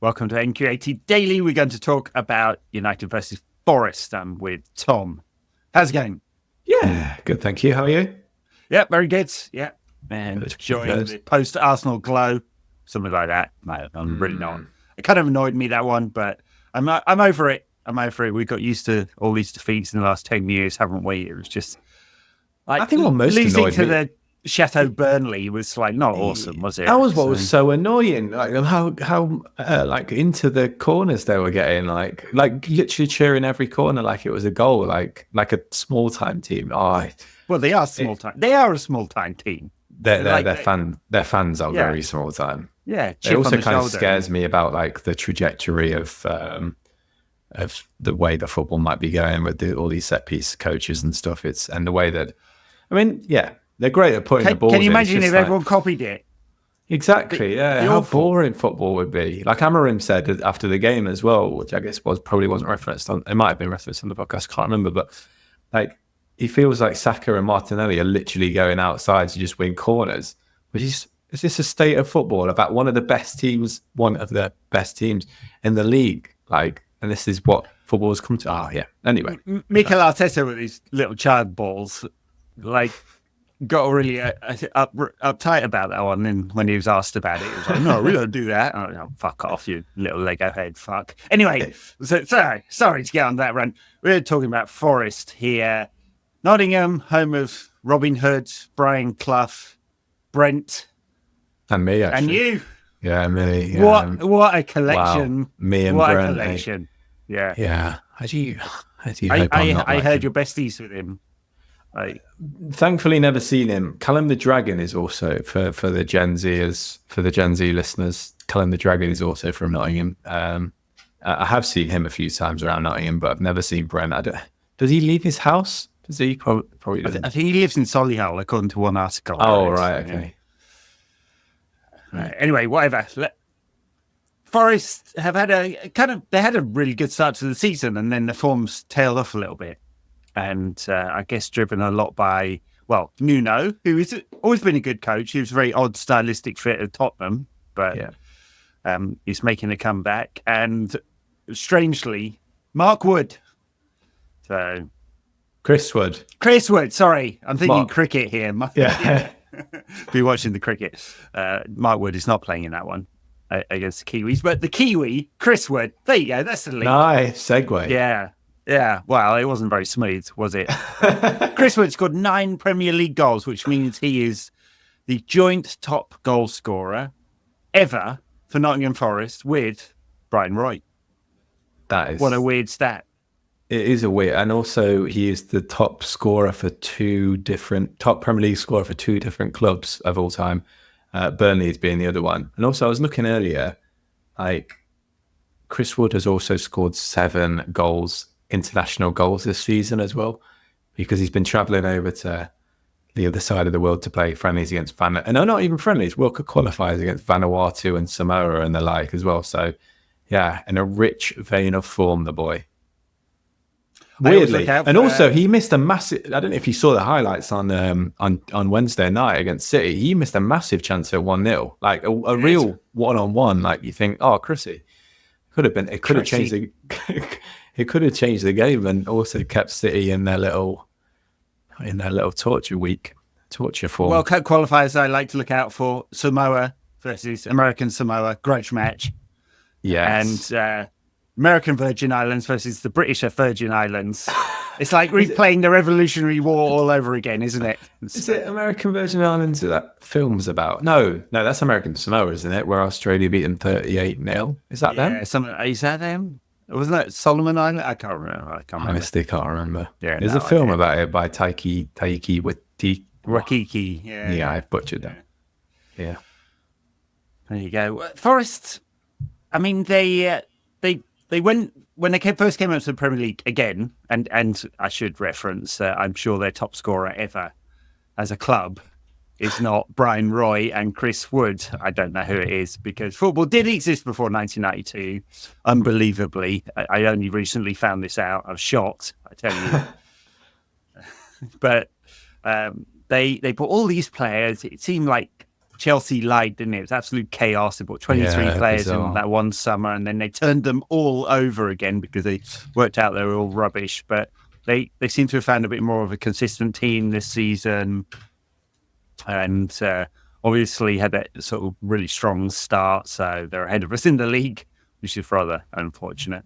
Welcome to NQAT Daily. We're going to talk about United versus Forest with Tom. How's it going? Yeah, good, thank you. How are you? Yeah, very good. Yeah, and enjoying the post-Arsenal glow, something like that. No, I'm really not. It kind of annoyed me, that one, but I'm over it. I'm over it. We got used to all these defeats in the last 10 years, haven't we? It was just like I think what most losing to me. the Chateau Burnley was like not awesome, was it? That was what was so annoying. Like how like into the corners they were getting, like literally cheering every corner like it was a goal, like a small time team. Well, they are small time. They are a small time team. Their fans are very small time. Yeah, it also kind of scares me about like the trajectory of the way the football might be going with all these set piece coaches and stuff. And the way that, I mean, yeah. They're great at putting the ball in. Can you imagine if everyone copied it? Exactly, yeah. How boring football would be. Like Amorim said after the game as well, which I guess probably wasn't referenced on. It might have been referenced on the podcast. Can't remember, but like he feels like Saka and Martinelli are literally going outside to just win corners. Which is this a state of football about one of the best teams in the league? Like, and this is what football has come to. Yeah. Anyway, Mikel Arteta with his little child balls, like. Got really uptight about that one. And when he was asked about it, he was like, "No, we don't do that." Oh, fuck off, you little Lego head, fuck. Anyway, so sorry to get on that run. We're talking about Forest here, Nottingham, home of Robin Hood, Brian Clough, Brent, and me, actually. And you. Yeah, me. Yeah. What a collection! Wow. Me and what Brent. A collection! Yeah. How do you? I heard your besties with him. Thankfully, never seen him. Callum the Dragon is also for the Gen Z listeners. Callum the Dragon is also from Nottingham. I have seen him a few times around Nottingham, but I've never seen Brent. Does he leave his house? Does he? Probably doesn't. I think he lives in Solihull, according to one article. Oh, right, okay. Right. Anyway, whatever. Forest have had they had a really good start to the season, and then the form's tailed off a little bit. And I guess driven a lot by, Nuno, who has always been a good coach. He was a very odd stylistic fit at Tottenham, but he's making a comeback. And strangely, Mark Wood. So Chris Wood, sorry. I'm thinking cricket here. Yeah. Be watching the cricket. Mark Wood is not playing in that one against the Kiwis. But the Kiwi, Chris Wood, there you go. That's the link. Nice segue. Yeah, well, it wasn't very smooth, was it? Chris Wood scored 9 Premier League goals, which means he is the joint top goal scorer ever for Nottingham Forest with Brian Roy. What a weird stat. It is a weird, and also he is the top Premier League scorer for 2 different clubs of all time. Burnley being the other one. And also, I was looking earlier, like Chris Wood has also scored 7 international goals this season as well, because he's been travelling over to the other side of the world to play friendlies against not even friendlies, World Cup qualifiers against Vanuatu and Samoa and the like as well. So yeah, in a rich vein of form, the boy. Weirdly, and also he missed a massive. I don't know if you saw the highlights on Wednesday night against City. He missed a massive chance at 1-0, like a real one-on-one. Like you think, oh, Chrissy, could have been. It could have changed the. It could have changed the game and also kept City in their little torture form. World Cup qualifiers I like to look out for: Samoa versus American Samoa, grudge match. Yes. And American Virgin Islands versus the British Virgin Islands. It's like replaying the Revolutionary War all over again, isn't it? Is it American Virgin Islands that film's about? No, that's American Samoa, isn't it? Where Australia beat them 38-0. Is that them? Is that them? Wasn't that Solomon Island? I can't remember. Honestly, can't remember. Yeah, there's a film about it by Taiki Wakiki. Yeah, I've butchered that. Yeah. There you go. Forest. I mean, they went when they first came up to the Premier League again, and I should reference, I'm sure their top scorer ever as a club is not Brian Roy and Chris Wood. I don't know who it is, because football did exist before 1992. Unbelievably, I only recently found this out. I was shocked, I tell you. But they put all these players. It seemed like Chelsea light, didn't it? It was absolute chaos. They bought 23 Yeah, players in bizarre. that one summer, and then they turned them all over again because they worked out they were all rubbish. But they seem to have found a bit more of a consistent team this season, and obviously had that sort of really strong start. So they're ahead of us in the league, which is rather unfortunate.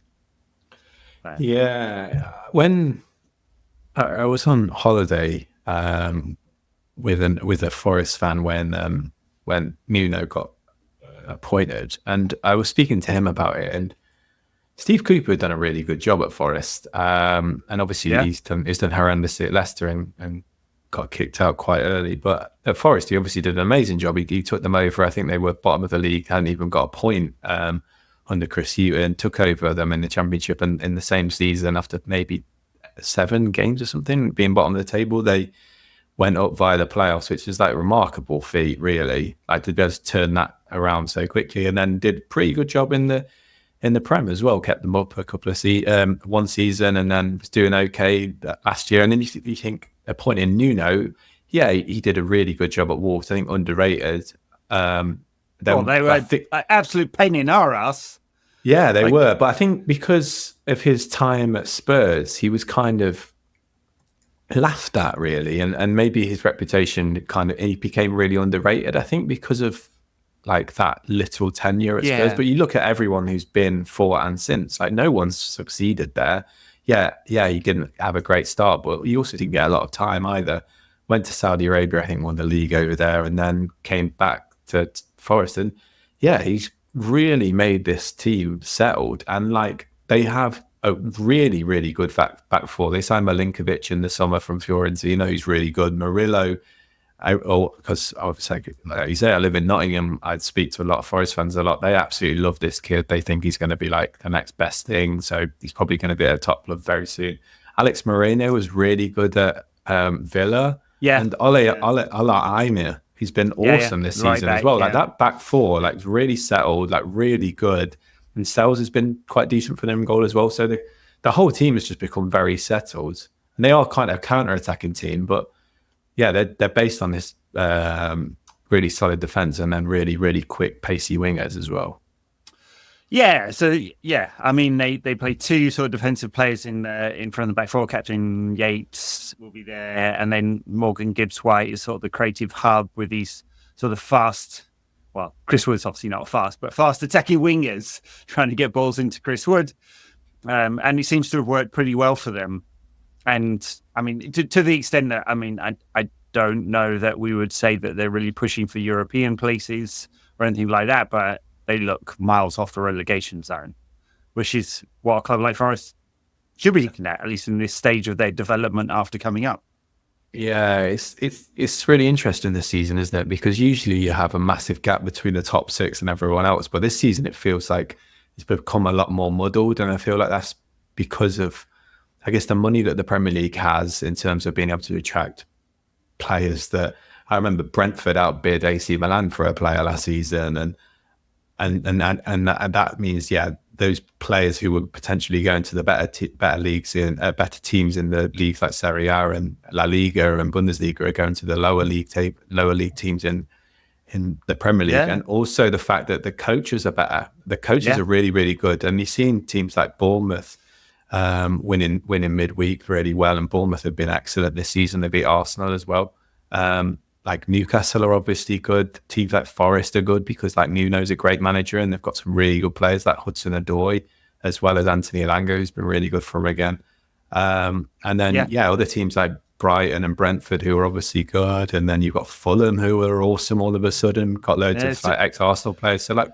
But, Yeah, when I was on holiday with a Forest fan when Nuno got appointed, and I was speaking to him about it, and Steve Cooper had done a really good job at Forest, and obviously he's done horrendously at Leicester and got kicked out quite early. But at Forest, he obviously did an amazing job. He took them over. I think they were bottom of the league, hadn't even got a point under Chris Hughton, took over them in the Championship, and in the same season, after maybe 7 games or something, being bottom of the table, they went up via the playoffs, which is like a remarkable feat, really. Like to be able to turn that around so quickly, and then did a pretty good job in the Prem as well. Kept them up a couple of one season, and then was doing okay last year. And then you think appointing Nuno, yeah, he did a really good job at Wolves. I think underrated. they were absolute pain in our ass. Yeah, they were. But I think because of his time at Spurs, he was kind of laughed at, really, and maybe his reputation he became really underrated. I think because of like that little tenure at Spurs. But you look at everyone who's been for and since, like no one's succeeded there. Yeah, he didn't have a great start, but he also didn't get a lot of time either. Went to Saudi Arabia, I think won the league over there, and then came back to Forest. And yeah, he's really made this team settled, and like they have a really, really good back four. They signed Milinkovic in the summer from Fiorentina, who's really good. Murillo, because obviously, like you say, I live in Nottingham. I'd speak to a lot of Forest fans a lot. They absolutely love this kid. They think he's going to be like the next best thing. So he's probably going to be at a top club very soon. Alex Moreno was really good at Villa. Yeah. And Ola Aimir, he's been awesome this season as well. Like that back four, like really settled, like really good. And Sells has been quite decent for them in goal as well. So the whole team has just become very settled. And they are kind of a counter-attacking team, but yeah, they're based on this really solid defense and then really, really quick, pacey wingers as well. Yeah, so yeah, I mean they play 2 sort of defensive players in front of the back four. Captain Yates will be there, and then Morgan Gibbs-White is sort of the creative hub with these sort of fast. Well, Chris Wood's obviously not fast, but fast attacking wingers trying to get balls into Chris Wood, and it seems to have worked pretty well for them. And I mean, to the extent that I don't know that we would say that they're really pushing for European places or anything like that, but they look miles off the relegation zone, which is what a club like Forest should be looking at least in this stage of their development after coming up. Yeah, it's really interesting this season, isn't it? Because usually you have a massive gap between the top 6 and everyone else, but this season it feels like it's become a lot more muddled, and I feel like that's because of, I guess, the money that the Premier League has in terms of being able to attract players. That I remember Brentford outbid AC Milan for a player last season, and that means, yeah, those players who were potentially going to the better leagues in better teams in the leagues like Serie A and La Liga and Bundesliga are going to the lower league teams in the Premier League. And also the fact that the coaches are better. The coaches are really, really good, and you've seen teams like Bournemouth winning midweek really well, and Bournemouth have been excellent this season. They beat Arsenal as well. Like Newcastle are obviously good. Teams like Forest are good because like Nuno's a great manager, and they've got some really good players like Hudson-Odoi, as well as Anthony Elanga, who's been really good for them again. And then other teams like Brighton and Brentford, who are obviously good, and then you've got Fulham, who are awesome all of a sudden. Got loads of like ex-Arsenal players. So like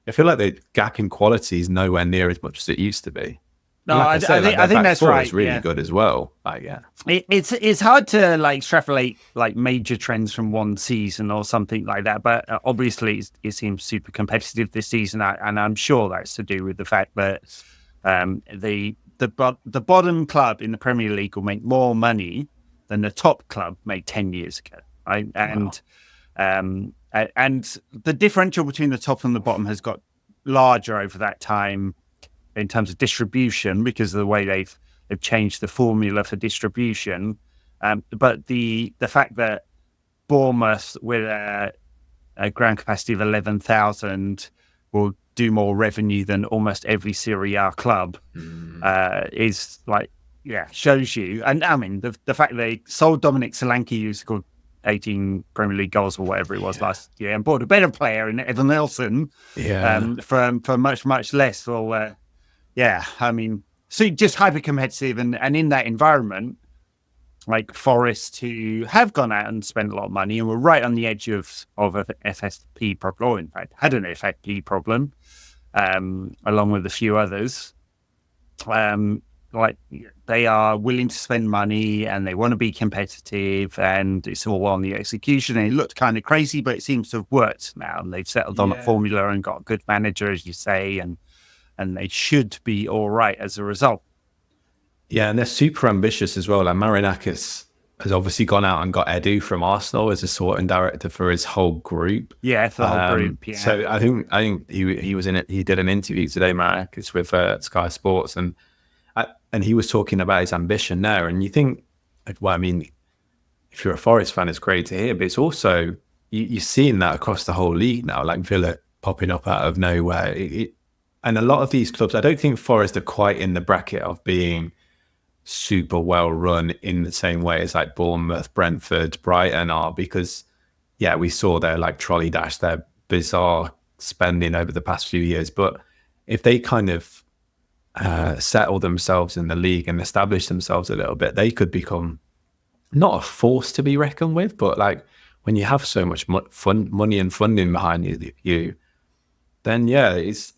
I feel like the gap in quality is nowhere near as much as it used to be. No, I think that's right. It's really good as well. Like, it's hard to like extrapolate like major trends from one season or something like that. But obviously, it seems super competitive this season, and I'm sure that's to do with the fact that the bottom club in the Premier League will make more money than the top club made 10 years ago. Right? And the differential between the top and the bottom has got larger over that time, in terms of distribution, because of the way they've changed the formula for distribution. But the fact that Bournemouth, with a ground capacity of 11,000 will do more revenue than almost every Serie A club is like, shows you. And I mean, the fact they sold Dominic Solanke, who scored 18 Premier League goals or whatever it was last year, and bought a better player in Evan Nelson for much, much less. Well, I mean, so just hyper competitive, and in that environment, like Forest, who have gone out and spent a lot of money and were right on the edge of an FFP problem, or in fact had an FFP problem, along with a few others. Like they are willing to spend money and they want to be competitive, and it's all on the execution. And it looked kind of crazy, but it seems to have worked now, and they've settled on a formula and got a good manager, as you say, and they should be all right as a result. Yeah, and they're super ambitious as well. Like Marinakis has obviously gone out and got Edu from Arsenal as a sporting director for his whole group. Yeah, for the whole group. Yeah. So I think he was in it. He did an interview today, Marinakis, with Sky Sports, and he was talking about his ambition there. And you think, well, I mean, if you're a Forest fan, it's great to hear, but it's also you're seeing that across the whole league now, like Villa popping up out of nowhere. And a lot of these clubs, I don't think Forest are quite in the bracket of being super well run in the same way as like Bournemouth, Brentford, Brighton are, because we saw their like trolley dash, their bizarre spending over the past few years. But if they kind of settle themselves in the league and establish themselves a little bit, they could become not a force to be reckoned with, but like when you have so much money and funding behind you, then it's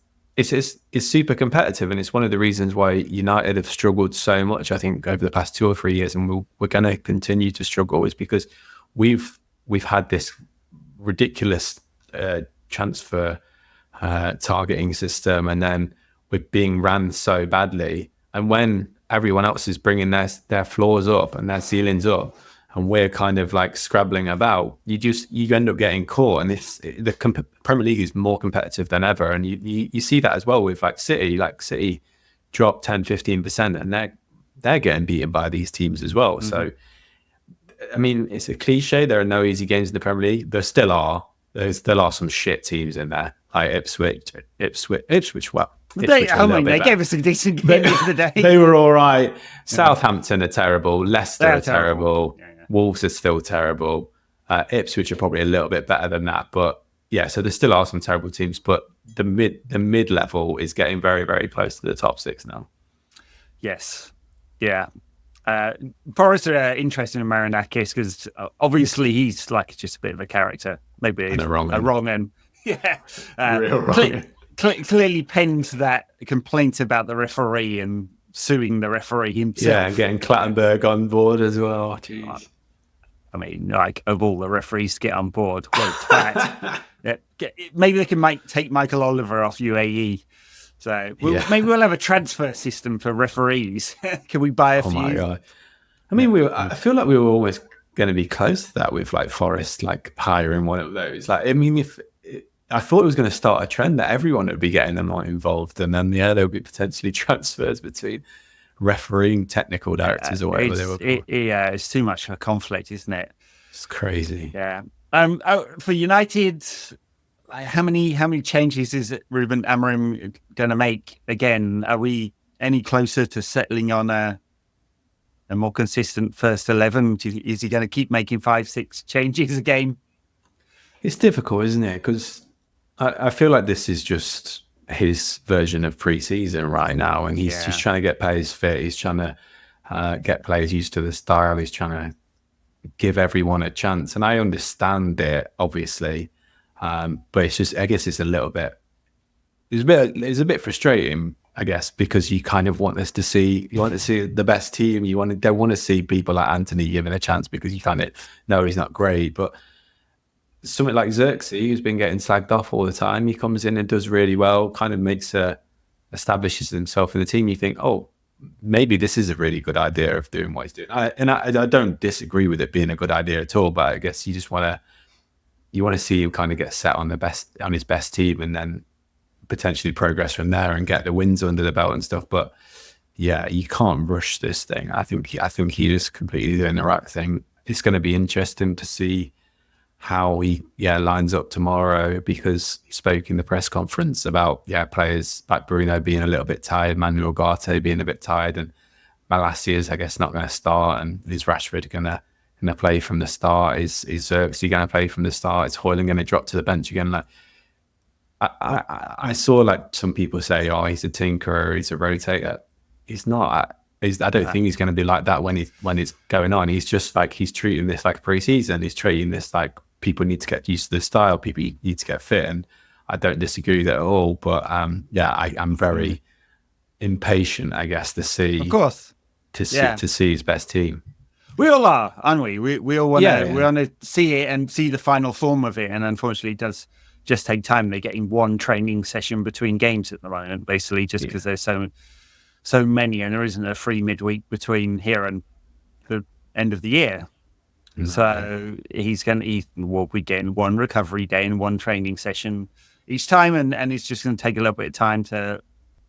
super competitive, and it's one of the reasons why United have struggled so much, I think, over the past 2 or 3 years, and we're going to continue to struggle, is because we've had this ridiculous transfer targeting system, and then we're being ran so badly. And when everyone else is bringing their floors up and their ceilings up, and we're kind of like scrabbling about, you end up getting caught. And the Premier League is more competitive than ever, and you see that as well with like City. Like City dropped 10-15%, and they're getting beaten by these teams as well. Mm-hmm. So I mean, it's a cliche, there are no easy games in the Premier League. There still are some shit teams in there, like Ipswich. Well, they gave us a decent game the other day. They were all right. Southampton are terrible. Leicester are terrible. Yeah. Wolves are still terrible. Ipswich are probably a little bit better than that. But so there still are some terrible teams. But the mid level is getting very, very close to the top six now. Yes. Yeah. Forest are interested in Marinakis because obviously he's like just a bit of a character. Maybe a wrong end. Yeah. Real wrong. Clearly penned that complaint about the referee and suing the referee himself. Yeah, and getting Clattenburg on board as well. Jeez. I mean, like, of all the referees to get on board, maybe they can take Michael Oliver off UAE. So maybe we'll have a transfer system for referees. Can we buy a few? Oh my God. I mean, I feel like we were always going to be close to that with like Forest, like hiring one of those. Like, I mean, I thought it was going to start a trend that everyone would be getting them involved, and then there would be potentially transfers between refereeing technical directors or whatever they were called. It's too much of a conflict, isn't it? It's crazy. Yeah. For United, how many changes is Ruben Amorim going to make again? Are we any closer to settling on a more consistent first 11? Is he going to keep making 5-6 changes a game? It's difficult, isn't it? Because I feel like this is just his version of pre-season right now, and he's trying to get players fit. He's trying to get players used to the style. He's trying to give everyone a chance, and I understand it, obviously, but it's just, I guess it's a bit frustrating, I guess, because you kind of want to see the best team. They want to see people like Anthony given a chance because you kind of know he's not great, but something like Xerxes, who's been getting slagged off all the time, he comes in and does really well, kind of establishes himself in the team. You think, oh, maybe this is a really good idea of doing what he's doing. I don't disagree with it being a good idea at all, but I guess you just want to see him kind of get set on his best team, and then potentially progress from there and get the wins under the belt and stuff. But yeah, you can't rush this thing. I think he is completely doing the right thing. It's going to be interesting to see how he lines up tomorrow, because he spoke in the press conference about players like Bruno being a little bit tired, Manuel Ugarte being a bit tired, and Malacia's I guess not going to start, and is Rashford going to play from the start? Is Xerxes going to play from the start? Is Højlund going to drop to the bench again? Like I saw like some people say, oh, he's a tinkerer, he's a rotator. He's not. I don't think he's going to be like that when it's going on. He's just like, he's treating this like pre-season. He's treating this like people need to get used to the style. People need to get fit, and I don't disagree with that at all. But I'm very impatient, I guess, to see. Of course. To see his best team. We all are, aren't we? We all want to. We want to see it and see the final form of it. And unfortunately, it does just take time. They're getting one training session between games at the moment, basically, just because there's so many, and there isn't a free midweek between here and the end of the year. No. So we'll be getting one recovery day and one training session each time, and it's just going to take a little bit of time for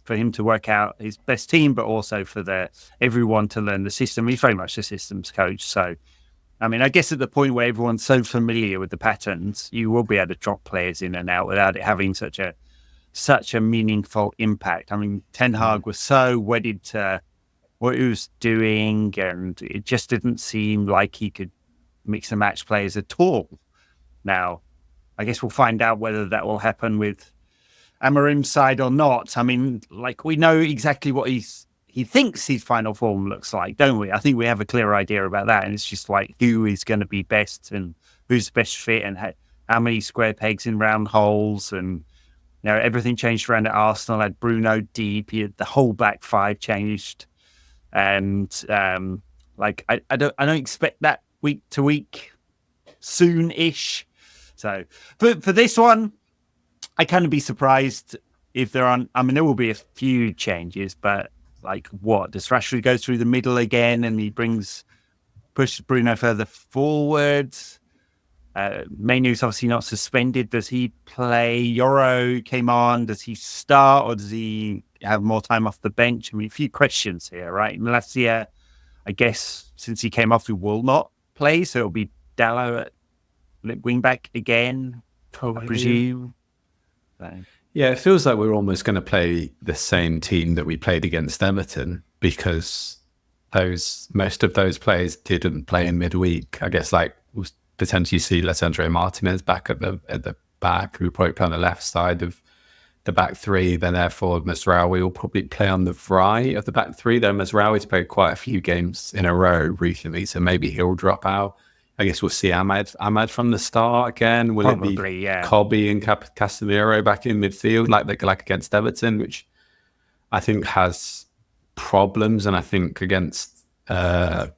him to work out his best team, but also for everyone to learn the system. He's very much a systems coach. So, I mean, I guess at the point where everyone's so familiar with the patterns, you will be able to drop players in and out without it having such a meaningful impact. I mean, Ten Hag was so wedded to what he was doing, and it just didn't seem like he could mix and match players at all. Now, I guess we'll find out whether that will happen with Amorim's side or not. I mean, like, we know exactly what he thinks his final form looks like, don't we? I think we have a clear idea about that, and it's just like who is going to be best and who's the best fit, and how many square pegs in round holes, and everything changed around at Arsenal. Had Bruno deep, the whole back five changed, and I don't expect that week to week, soon-ish. So, for this one, I kind of be surprised if there aren't. I mean, there will be a few changes, but like, what does Rashford go through the middle again, and he pushes Bruno further forwards? Mainu's obviously not suspended. Does he play? Yoro came on. Does he start, or does he have more time off the bench? I mean, a few questions here, right? Malacia, I guess, since he came off, he will not play, so it'll be Dallo at wing back again, probably. I presume. So. Yeah, it feels like we're almost going to play the same team that we played against Everton, because most of those players didn't play in midweek. I guess like we'll potentially see Lisandro Martinez back at the back, who will probably play on the left side of the back three. Then therefore Mazraoui will probably play on the right of the back three. Though Mazraoui's played quite a few games in a row recently, so maybe he'll drop out. I guess we'll see Ahmad from the start again. Will probably, it be Kobe and Casemiro back in midfield like against Everton, which I think has problems, and I think against a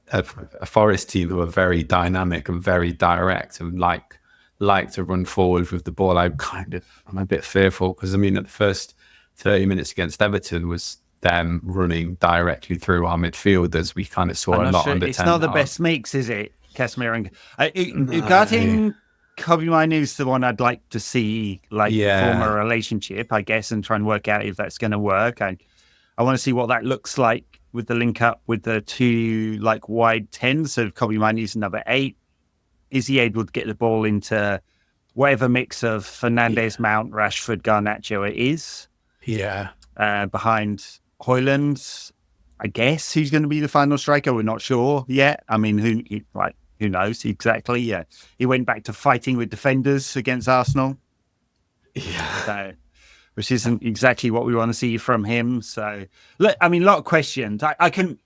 Forest team who are very dynamic and very direct and like to run forward with the ball, I'm a bit fearful, because I mean, at the first 30 minutes against Everton was them running directly through our midfielders. We kind of saw a lot on the 10. It's not the best mix, is it? Casemiro and regarding Kobe Mainu's the one I'd like to see form a relationship, I guess, and try and work out if that's going to work. I want to see what that looks like with the link up with the two wide 10s. So Kobe Mainu's another 8. Is he able to get the ball into whatever mix of Fernandes, Mount, Rashford, Garnacho it is? Yeah. Behind Højlund, I guess who's going to be the final striker? We're not sure yet. I mean, who knows exactly? Yeah, he went back to fighting with defenders against Arsenal. Yeah, so, which isn't exactly what we want to see from him. So, look, I mean, a lot of questions. I can,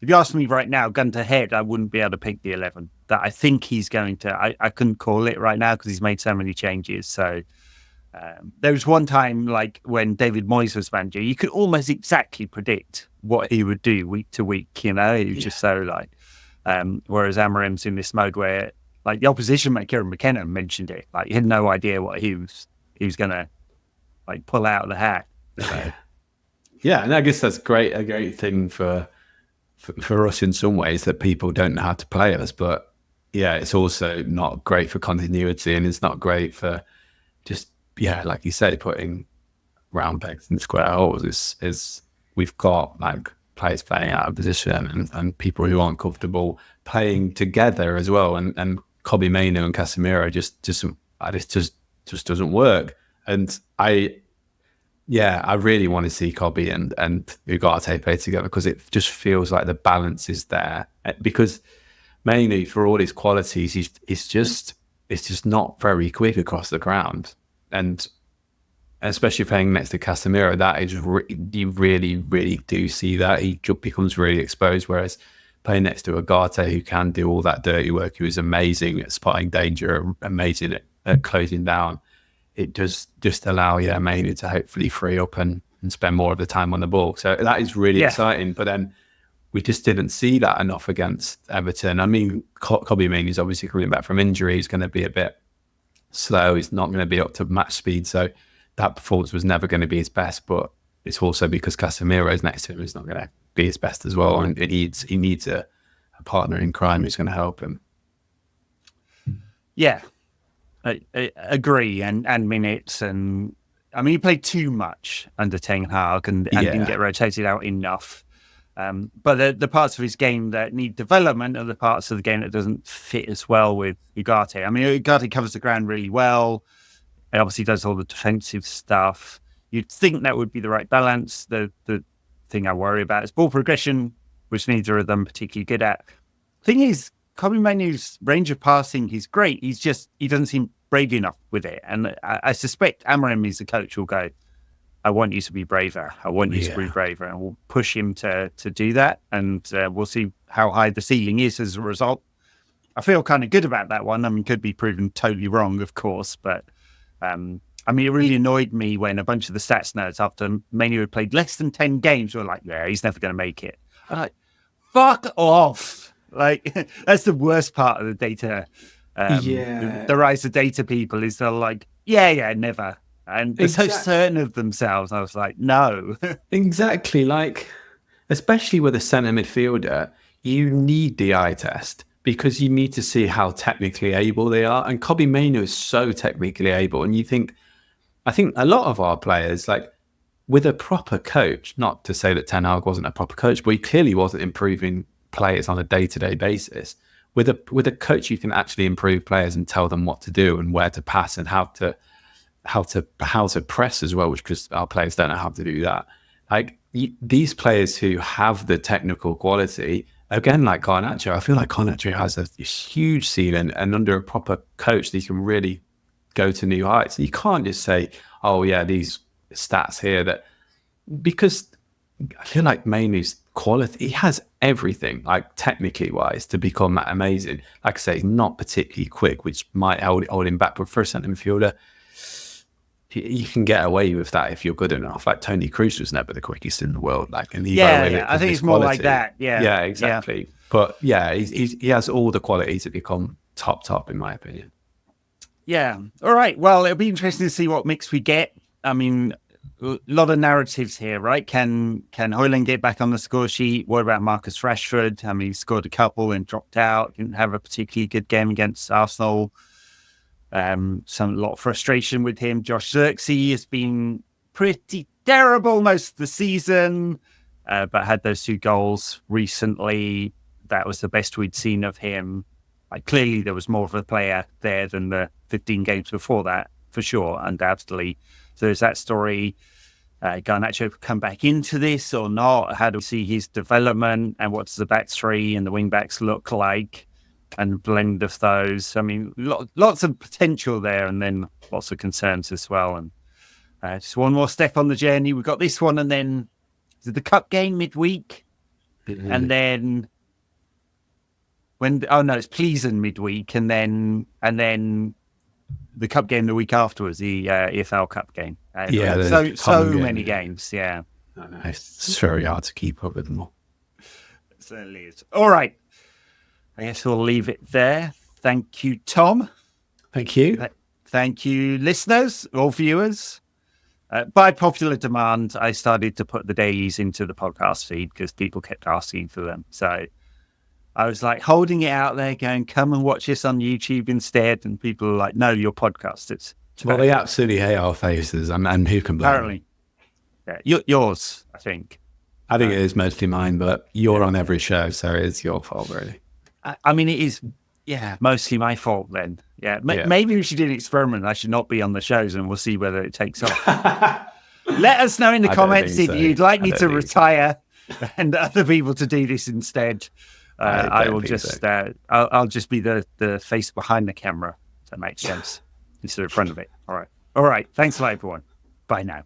if you ask me right now, gun to head, I wouldn't be able to pick the 11 that I think he's going to. I couldn't call it right now because he's made so many changes. So. There was one time, like when David Moyes was manager, you could almost exactly predict what he would do week to week. He was just so whereas Amorim's in this mode where, like, the opposition mate, Kieran McKenna mentioned it, like he had no idea what he was going to pull out of the hat. So. Yeah, and I guess that's a great thing for us in some ways, that people don't know how to play us. But yeah, it's also not great for continuity, and it's not great for just. Yeah, like you say, putting round pegs in square holes is we've got players playing out of position and people who aren't comfortable playing together as well. And Kobe Mainoo and Casemiro just doesn't work. And I really want to see Kobe and Ugarte play together, because it just feels like the balance is there. Because Mainoo, for all his qualities, it's just not very quick across the ground, and especially playing next to Casemiro, that is you really, really do see that he becomes really exposed. Whereas playing next to Ugarte, who can do all that dirty work, who is amazing at spotting danger, amazing at closing down, it does just allow Mainoo to hopefully free up and spend more of the time on the ball. So that is really exciting. But then we just didn't see that enough against Everton. I mean, Kobe Mainoo is obviously coming back from injury. He's going to be a bit slow. He's not going to be up to match speed. So that performance was never going to be his best. But it's also because Casemiro's next to him is not going to be his best as well. And he needs a partner in crime who's going to help him. Yeah, I agree. And minutes. And I mean, he played too much under Ten Hag and didn't get rotated out enough. But the parts of his game that need development are the parts of the game that doesn't fit as well with Ugarte. I mean, Ugarte covers the ground really well. He obviously does all the defensive stuff. You'd think that would be the right balance. The thing I worry about is ball progression, which neither of them particularly good at. Thing is, Kobe Mainoo's range of passing is great. He doesn't seem brave enough with it. And I suspect Amorim, as the coach, will go, I want you to be braver. I want you to be braver. And we'll push him to do that. And we'll see how high the ceiling is as a result. I feel kind of good about that one. I mean, could be proven totally wrong, of course. But, I mean, it really annoyed me when a bunch of the stats nerds, after Mainoo had played less than 10 games, were like, yeah, he's never going to make it. I'm like, fuck off. Like, that's the worst part of the data. The rise of data people is they're like, yeah, never. And they're so certain of themselves. I was like, no. Exactly. Like, especially with a centre midfielder, you need the eye test because you need to see how technically able they are. And Kobe Mainoo is so technically able. And I think a lot of our players, like, with a proper coach, not to say that Ten Hag wasn't a proper coach, but he clearly wasn't improving players on a day-to-day basis. With a coach, you can actually improve players and tell them what to do and where to pass and how to press as well, which because our players don't know how to do that. Like these players who have the technical quality, again, like Garnacho, I feel like Garnacho has a huge ceiling, and under a proper coach, they can really go to new heights. You can't just say, oh yeah, these stats here, because I feel like Mainoo's quality, he has everything, like technically wise, to become that amazing. Like I say, he's not particularly quick, which might hold him back, but for a centre midfielder, you can get away with that if you're good enough. Like Tony Kroos was never the quickest in the world. Like, and he got away with it. I think it's more like that. Yeah, exactly. Yeah. But yeah, he has all the qualities to become top in my opinion. Yeah. All right. Well, it'll be interesting to see what mix we get. I mean, a lot of narratives here, right? Can Højlund get back on the score sheet? What about Marcus Rashford? I mean, he scored a couple and dropped out. Didn't have a particularly good game against Arsenal. A lot of frustration with him. Josh Zirkzee has been pretty terrible most of the season, but had those 2 goals recently. That was the best we'd seen of him. Like, clearly, there was more of a player there than the 15 games before that, for sure, undoubtedly. So there's that story. Garnacho come back into this or not? How do we see his development? And what does the back three and the wing backs look like? And blend of those. I mean, lots of potential there, and then lots of concerns as well. And just one more step on the journey. We've got this one, and then the cup game midweek, and then it's Pleasant midweek, and then the cup game the week afterwards, the EFL Cup game. So many games. Yeah, it's very hard to keep up with them all. It certainly is. All right. I guess we'll leave it there. Thank you, Tom. Thank you. Thank you, listeners or viewers. By popular demand, I started to put the dailies into the podcast feed because people kept asking for them. So I was like holding it out there going, come and watch this on YouTube instead. And people are like, no, your podcast. It's well, they absolutely hate our faces. And who can blame apparently. Yeah, yours, I think. I think it is mostly mine, but you're on every show. So it's your fault, really. I mean, it is Yeah, mostly my fault then. Yeah, Yeah. maybe we should do an experiment. I should not be on the shows, and we'll see whether it takes off. Let us know in the I don't comments think if so. you'd like I me don't to think so. retire and other people to do this instead. I will just, I'll just be the face behind the camera. If that makes sense instead of front of it. All right. Thanks a lot, everyone. Bye now.